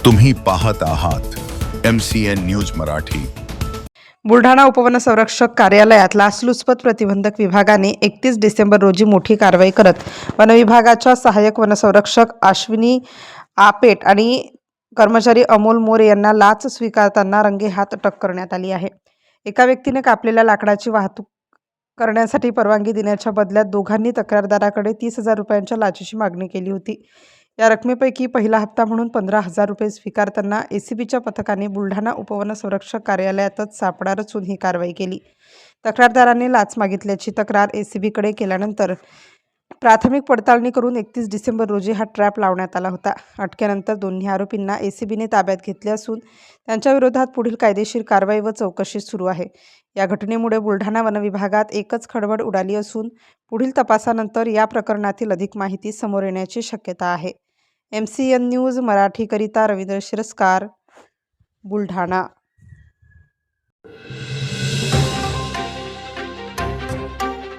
तुम्ही पाहत आहात MCN न्यूज मराठी। बुलढाणा उपवनसंरक्षक कार्यालयात लाचलुचपत प्रतिबंधक विभागाने 31 डिसेंबर रोजी मोठी कारवाई करत वनविभागाच्या सहाय्यक वनसंरक्षक अश्विनी आपेट आणि कर्मचारी अमोल मोरे यांना लाच स्वीकारताना रंगेहात अटक करण्यात आली आहे। एका व्यक्तीने कापलेल्या लाकडाची वाहतूक करण्यासाठी परवानगी देण्याच्या बदल्यात दोघांनी तक्रारदाराकडे 30,000 रुपयांच्या लाचेची मागणी केली होती। या रकमेपैकी पहिला हप्ता म्हणून 15,000 रुपये स्वीकारताना एसीबीच्या पथकाने बुलढाणा उपवनसंरक्षक कार्यालयातच सापळा रचून ही कारवाई केली। तक्रारदाराने लाच मागितल्याची तक्रार एसीबीकडे केल्यानंतर प्राथमिक पडताळणी करून 31 डिसेंबर रोजी हा ट्रॅप लावण्यात आला होता। अटकेनंतर दोन्ही आरोपींना एसीबीने ताब्यात घेतले असून त्यांच्या विरोधात पुढील कायदेशीर कारवाई व चौकशी सुरू आहे। या घटनेमुळे बुलढाणा वनविभागात एकच खळबळ उडाली असून पुढील तपासानंतर या प्रकरणातील अधिक माहिती समोर येण्याची शक्यता आहे। MCN न्यूज मराठीकरिता रवींद्र शिरस्कार, बुलढाणा।